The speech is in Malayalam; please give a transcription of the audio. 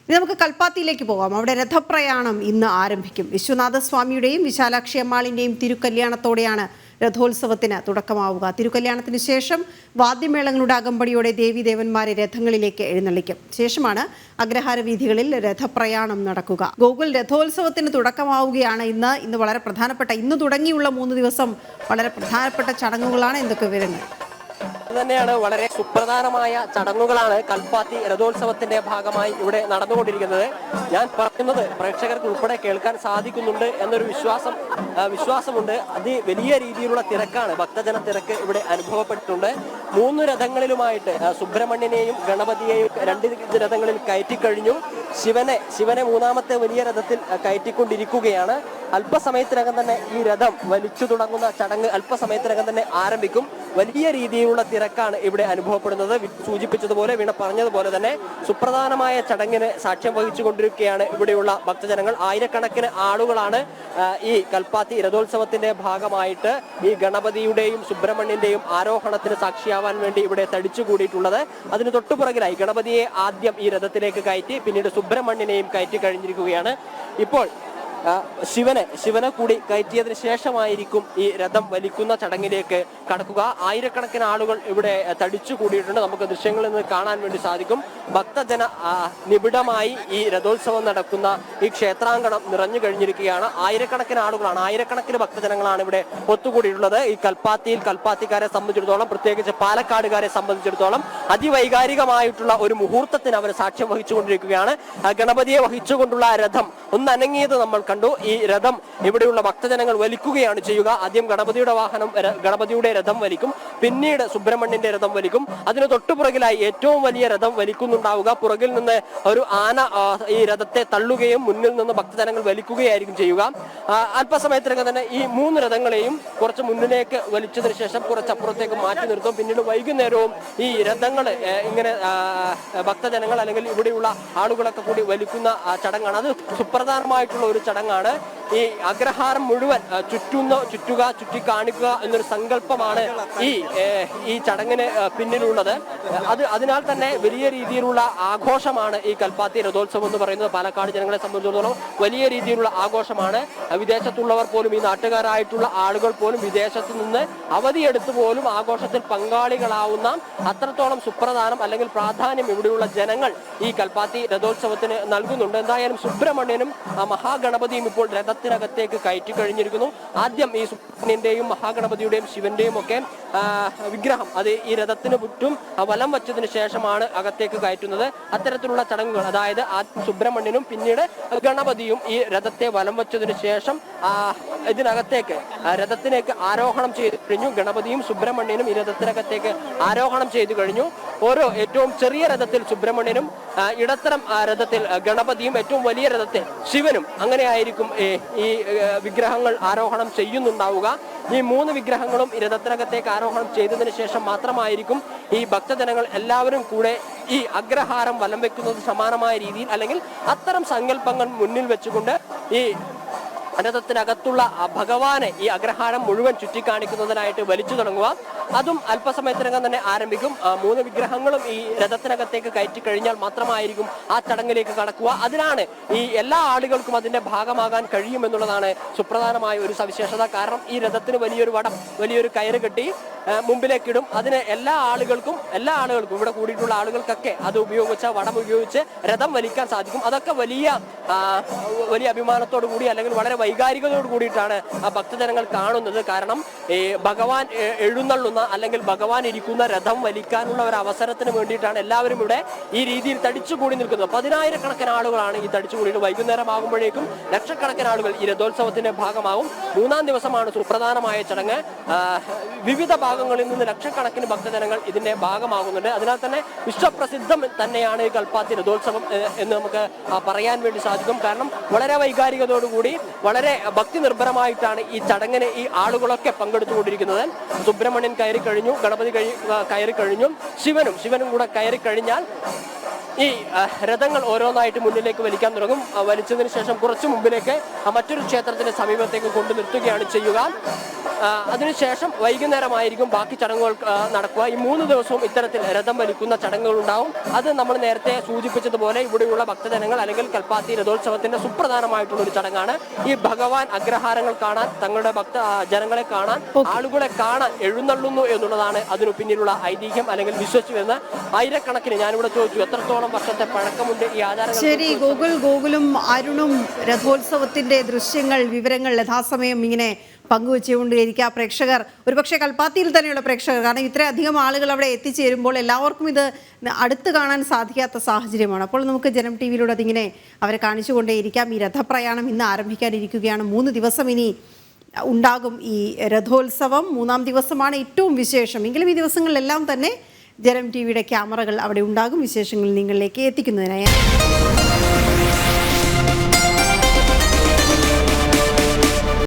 ഇനി നമുക്ക് കൽപ്പാത്തിയിലേക്ക് പോകാം. അവിടെ രഥപ്രയാണം ഇന്ന് ആരംഭിക്കും. വിശ്വനാഥസ്വാമിയുടെയും വിശാലാക്ഷി അമ്മാളിൻ്റെയും തിരുക്കല്യാണത്തോടെയാണ് രഥോത്സവത്തിന് തുടക്കമാവുക. തിരുക്കല്യാണത്തിന് ശേഷം വാദ്യമേളങ്ങളുടെ അകമ്പടിയോടെ ദേവീദേവന്മാരെ രഥങ്ങളിലേക്ക് എഴുന്നള്ളിക്കും. ശേഷമാണ് അഗ്രഹാര വീഥികളിൽ രഥപ്രയാണം നടക്കുക. ഗോകുൽ രഥോത്സവത്തിന് തുടക്കമാവുകയാണ് ഇന്ന് വളരെ പ്രധാനപ്പെട്ട ഇന്ന് തുടങ്ങിയുള്ള 3 ദിവസം വളരെ പ്രധാനപ്പെട്ട ചടങ്ങുകളാണ്. എന്തൊക്കെ വിവരങ്ങൾ? തന്നെയാണ് വളരെ സുപ്രധാനമായ ചടങ്ങുകളാണ് കൽപ്പാത്തി രഥോത്സവത്തിന്റെ ഭാഗമായി ഇവിടെ നടന്നുകൊണ്ടിരിക്കുന്നത്. ഞാൻ പറയുന്നത് പ്രേക്ഷകർക്ക് ഉൾപ്പെടെ കേൾക്കാൻ സാധിക്കുന്നുണ്ട് എന്നൊരു വിശ്വാസമുണ്ട്. അത് വലിയ രീതിയിലുള്ള തിരക്കാണ്, ഭക്തജന തിരക്ക് ഇവിടെ അനുഭവപ്പെട്ടിട്ടുണ്ട്. 3 രഥങ്ങളിലുമായിട്ട് സുബ്രഹ്മണ്യനെയും ഗണപതിയെയും 2 രഥങ്ങളിൽ കയറ്റിക്കഴിഞ്ഞു. ശിവനെ 3ാമത്തെ വലിയ രഥത്തിൽ കയറ്റിക്കൊണ്ടിരിക്കുകയാണ്. അല്പസമയത്തിനകം തന്നെ ഈ രഥം വലിച്ചു തുടങ്ങുന്ന ചടങ്ങ് അല്പസമയത്തിനകം തന്നെ ആരംഭിക്കും. വലിയ രീതിയിലുള്ള തിരക്കാണ് ഇവിടെ അനുഭവപ്പെടുന്നത്. സൂചിപ്പിച്ചതുപോലെ, വീണ പറഞ്ഞതുപോലെ തന്നെ സുപ്രധാനമായ ചടങ്ങിന് സാക്ഷ്യം വഹിച്ചുകൊണ്ടിരിക്കുകയാണ് ഇവിടെയുള്ള ഭക്തജനങ്ങൾ. ആയിരക്കണക്കിന് ആളുകളാണ് ഈ കൽപ്പാത്തി രഥോത്സവത്തിന്റെ ഭാഗമായിട്ട് ഈ ഗണപതിയുടെയും സുബ്രഹ്മണ്യന്റെയും ആരോഹണത്തിന് സാക്ഷിയാവാൻ വേണ്ടി ഇവിടെ തടിച്ചുകൂടിയിട്ടുള്ളത്. അതിന് തൊട്ടുപുറകിലായി ഗണപതിയെ ആദ്യം ഈ രഥത്തിലേക്ക് കയറ്റി, പിന്നീട് സുബ്രഹ്മണ്യനെയും കയറ്റി കഴിഞ്ഞിരിക്കുകയാണ്. ഇപ്പോൾ ശിവനെ കൂടി കയറ്റിയതിന് ശേഷമായിരിക്കും ഈ രഥം വലിക്കുന്ന ചടങ്ങിലേക്ക് കടക്കുക. ആയിരക്കണക്കിന് ആളുകൾ ഇവിടെ തടിച്ചു കൂടിയിട്ടുണ്ട്. നമുക്ക് ദൃശ്യങ്ങളിൽ നിന്ന് കാണാൻ വേണ്ടി സാധിക്കും. ഭക്തജന നിബിഡമായി ഈ രഥോത്സവം നടക്കുന്ന ഈ ക്ഷേത്രാങ്കണം നിറഞ്ഞു കഴിഞ്ഞിരിക്കുകയാണ്. ആയിരക്കണക്കിന് ആളുകളാണ്, ആയിരക്കണക്കിന് ഭക്തജനങ്ങളാണ് ഇവിടെ ഒത്തുകൂടിയിട്ടുള്ളത്. ഈ കൽപ്പാത്തിക്കാരെ സംബന്ധിച്ചിടത്തോളം, പ്രത്യേകിച്ച് പാലക്കാടുകാരെ സംബന്ധിച്ചിടത്തോളം അതിവൈകാരികമായിട്ടുള്ള ഒരു മുഹൂർത്തത്തിന് അവർ സാക്ഷ്യം വഹിച്ചുകൊണ്ടിരിക്കുകയാണ്. ഗണപതിയെ വഹിച്ചുകൊണ്ടുള്ള രഥം ഒന്നനങ്ങിയത് നമ്മൾ കണ്ടു. ഈ രഥം ഇവിടെയുള്ള ഭക്തജനങ്ങൾ വലിക്കുകയാണ് ചെയ്യുക. ആദ്യം ഗണപതിയുടെ രഥം വലിക്കും, പിന്നീട് സുബ്രഹ്മണ്യന്റെ രഥം വലിക്കും. അതിന് തൊട്ടുപുറകിലായി ഏറ്റവും വലിയ രഥം വലിക്കുന്നുണ്ടാവുക. പുറകിൽ നിന്ന് ഒരു ആന ഈ രഥത്തെ തള്ളുകയും മുന്നിൽ നിന്ന് ഭക്തജനങ്ങൾ വലിക്കുകയായിരിക്കും ചെയ്യുക. അല്പസമയത്തിനകം തന്നെ ഈ 3 രഥങ്ങളെയും കുറച്ച് മുന്നിലേക്ക് വലിച്ചതിന് ശേഷം കുറച്ചപ്പുറത്തേക്ക് മാറ്റി നിർത്തും. പിന്നീട് വൈകുന്നേരവും ഈ രഥങ്ങൾ ഇങ്ങനെ ഭക്തജനങ്ങൾ അല്ലെങ്കിൽ ഇവിടെയുള്ള ആളുകളൊക്കെ കൂടി വലിക്കുന്ന ചടങ്ങാണ്. അത് സുപ്രധാനമായിട്ടുള്ള ഒരു ചടങ്ങാണ്. ഈ അഗ്രഹാരം മുഴുവൻ ചുറ്റിക്കാണിക്കുക എന്നൊരു സങ്കല്പമാണ് ഈ ചടങ്ങിന് പിന്നിലുള്ളത്. അതിനാൽ തന്നെ വലിയ രീതിയിലുള്ള ആഘോഷമാണ് ഈ കൽപ്പാത്തി രഥോത്സവം എന്ന് പറയുന്നത്. പാലക്കാട് ജനങ്ങളെ സംബന്ധിച്ചിടത്തോളം വലിയ രീതിയിലുള്ള ആഘോഷമാണ്. വിദേശത്തുള്ളവർ പോലും, ഈ നാട്ടുകാരായിട്ടുള്ള ആളുകൾ പോലും വിദേശത്ത് നിന്ന് അവധിയെടുത്ത് പോലും ആഘോഷത്തിൽ പങ്കാളികളാവുന്ന അത്രത്തോളം സുപ്രധാനം അല്ലെങ്കിൽ പ്രാധാന്യം ഇവിടെയുള്ള ജനങ്ങൾ ഈ കൽപ്പാത്തി രഥോത്സവത്തിന് നൽകുന്നുണ്ട്. എന്തായാലും സുബ്രഹ്മണ്യനും മഹാഗണപതിയും ഇപ്പോൾ രഥത്തിനകത്തേക്ക് കയറ്റി കഴിഞ്ഞിരിക്കുന്നു. ആദ്യം ഈ സുബ്രഹ്മണ്യന്റെയും മഹാഗണപതിയുടെയും ശിവന്റെയും ഒക്കെ വിഗ്രഹം അത് ഈ രഥത്തിന് ചുറ്റും വലം വച്ചതിന് ശേഷമാണ് അകത്തേക്ക് കയറ്റുന്നത്. അത്തരത്തിലുള്ള ചടങ്ങുകൾ, അതായത് ആദ്യം സുബ്രഹ്മണ്യനും പിന്നീട് ഗണപതിയും ഈ രഥത്തെ വലം വച്ചതിന് ശേഷം ഇതിനകത്തേക്ക് രഥത്തിലേക്ക് ആരോഹണം ചെയ്ത് കഴിഞ്ഞു. ഗണപതിയും സുബ്രഹ്മണ്യനും ഈ രഥത്തിനകത്തേക്ക് ആരോഹണം ചെയ്തു കഴിഞ്ഞു. ഏറ്റവും ചെറിയ രഥത്തിൽ സുബ്രഹ്മണ്യനും, ഇടത്തരം രഥത്തിൽ ഗണപതിയും, ഏറ്റവും വലിയ രഥത്തിൽ ശിവനും, അങ്ങനെയായിരിക്കും ഈ വിഗ്രഹങ്ങൾ ആരോഹണം ചെയ്യുന്നുണ്ടാവുക. ഈ 3 വിഗ്രഹങ്ങളും ഈ രഥത്തിനകത്തേക്ക് ആരോഹണം ചെയ്തതിനു ശേഷം മാത്രമായിരിക്കും ഈ ഭക്തജനങ്ങൾ എല്ലാവരും കൂടെ ഈ അഗ്രഹാരം വലം വെക്കുന്നത് സമാനമായ രീതിയിൽ, അല്ലെങ്കിൽ അത്തരം സങ്കല്പങ്ങൾ മുന്നിൽ വെച്ചുകൊണ്ട് ഈ രഥത്തിനകത്തുള്ള ഭഗവാനെ ഈ അഗ്രഹാരം മുഴുവൻ ചുറ്റിക്കാണിക്കുന്നതിനായിട്ട് വലിച്ചു തുടങ്ങുക. അതും അല്പസമയത്തിനകം തന്നെ ആരംഭിക്കും. 3 വിഗ്രഹങ്ങളും ഈ രഥത്തിനകത്തേക്ക് കയറ്റി കഴിഞ്ഞാൽ മാത്രമായിരിക്കും ആ ചടങ്ങിലേക്ക് കടക്കുക. അതിനാണ് ഈ എല്ലാ ആളുകൾക്കും അതിന്റെ ഭാഗമാകാൻ കഴിയുമെന്നുള്ളതാണ് സുപ്രധാനമായ ഒരു സവിശേഷത. കാരണം ഈ രഥത്തിന് വലിയൊരു കയറ് കെട്ടി മുമ്പിലേക്കിടും. അതിന് എല്ലാ ആളുകൾക്കും ഇവിടെ കൂടിയിട്ടുള്ള ആളുകൾക്കൊക്കെ അത് വടം ഉപയോഗിച്ച് രഥം വലിക്കാൻ സാധിക്കും. അതൊക്കെ വലിയ അഭിമാനത്തോടു കൂടി, അല്ലെങ്കിൽ വളരെ വൈകാരികതയോട് കൂടിയിട്ടാണ് ആ ഭക്തജനങ്ങൾ കാണുന്നത്. കാരണം ഈ ഭഗവാൻ എഴുന്നള്ളുന്ന അല്ലെങ്കിൽ ഭഗവാൻ ഇരിക്കുന്ന രഥം വലിക്കാനുള്ള ഒരു അവസരത്തിന് വേണ്ടിയിട്ടാണ് എല്ലാവരും ഇവിടെ ഈ രീതിയിൽ തടിച്ചുകൂടി നിൽക്കുന്നത്. 10,000-കണക്കിന് ആളുകളാണ് ഈ തടിച്ചുകൂടിയിട്ട്. വൈകുന്നേരം ആകുമ്പോഴേക്കും ലക്ഷക്കണക്കിന് ആളുകൾ ഈ രഥോത്സവത്തിന്റെ ഭാഗമാകും. 3ാം ദിവസമാണ് സുപ്രധാനമായ ചടങ്ങ്. വിവിധ ഭാഗങ്ങളിൽ നിന്ന് ലക്ഷക്കണക്കിന് ഭക്തജനങ്ങൾ ഇതിന്റെ ഭാഗമാകുന്നുണ്ട്. അതിനാൽ തന്നെ വിശ്വപ്രസിദ്ധം തന്നെയാണ് ഈ കൽപ്പാത്തി രഥോത്സവം എന്ന് നമുക്ക് പറയാൻ വേണ്ടി സാധിക്കും. കാരണം വളരെ വൈകാരികതയോടുകൂടി, വളരെ ഭക്തി നിർഭരമായിട്ടാണ് ഈ ചടങ്ങിന് ഈ ആളുകളൊക്കെ പങ്കെടുത്തുകൊണ്ടിരിക്കുന്നത്. സുബ്രഹ്മണ്യൻ കയറി കഴിഞ്ഞു, ഗണപതി കയറി കഴിഞ്ഞു, ശിവനും കൂടെ കയറി കഴിഞ്ഞാൽ ഈ രഥങ്ങൾ ഓരോന്നായിട്ട് മുന്നിലേക്ക് വലിക്കാൻ തുടങ്ങും. വലിച്ചതിന് ശേഷം കുറച്ച് മുമ്പിലേക്ക് മറ്റൊരു ക്ഷേത്രത്തിന്റെ സമീപത്തേക്ക് കൊണ്ടു നിർത്തുകയാണ് ചെയ്യുക. അതിനുശേഷം വൈകുന്നേരമായിരിക്കും ബാക്കി ചടങ്ങുകൾ നടക്കുക. ഈ 3 ദിവസവും ഇത്തരത്തിൽ രഥം വലിക്കുന്ന ചടങ്ങുകൾ ഉണ്ടാവും. അത് നമ്മൾ നേരത്തെ സൂചിപ്പിച്ചതുപോലെ ഇവിടെയുള്ള ഭക്തജനങ്ങൾ അല്ലെങ്കിൽ കൽപ്പാത്തി രഥോത്സവത്തിന്റെ സുപ്രധാനമായിട്ടുള്ള ഒരു ചടങ്ങാണ്. ഈ ഭഗവാൻ അഗ്രഹാരങ്ങൾ കാണാൻ, തങ്ങളുടെ ജനങ്ങളെ കാണാൻ, ആളുകളെ കാണാൻ എഴുന്നള്ളുന്നു എന്നുള്ളതാണ് അതിനു പിന്നിലുള്ള ഐതിഹ്യം അല്ലെങ്കിൽ വിശ്വസിച്ചു വരുന്ന ആയിരക്കണക്കിന്. ഞാനിവിടെ ചോദിച്ചു എത്രത്തോളം വർഷത്തെ പഴക്കമുണ്ട് ഈ ആചാരങ്ങൾ. ശരി, ഗോകുലും അരുണും രഥോത്സവത്തിന്റെ ദൃശ്യങ്ങൾ, വിവരങ്ങൾ യഥാസമയം ഇങ്ങനെ പങ്കുവെച്ചുകൊണ്ടിരിക്കുക. പ്രേക്ഷകർ, ഒരുപക്ഷെ കൽപ്പാത്തിയിൽ തന്നെയുള്ള പ്രേക്ഷകർ, കാരണം ഇത്രയധികം ആളുകൾ അവിടെ എത്തിച്ചേരുമ്പോൾ എല്ലാവർക്കും ഇത് അടുത്ത് കാണാൻ സാധിക്കാത്ത സാഹചര്യമാണ്. അപ്പോൾ നമുക്ക് ജനം ടി വിയിലൂടെ അതിങ്ങനെ അവരെ കാണിച്ചുകൊണ്ടേയിരിക്കാം. ഈ രഥപ്രയാണം ഇന്ന് ആരംഭിക്കാനിരിക്കുകയാണ്. 3 ദിവസം ഇനി ഉണ്ടാകും ഈ രഥോത്സവം. 3-ാം ദിവസമാണ് ഏറ്റവും വിശേഷം. എങ്കിലും ഈ ദിവസങ്ങളിലെല്ലാം തന്നെ ജനം ടി വിയുടെ ക്യാമറകൾ അവിടെ ഉണ്ടാകും, വിശേഷങ്ങൾ നിങ്ങളിലേക്ക് എത്തിക്കുന്നതിനായി.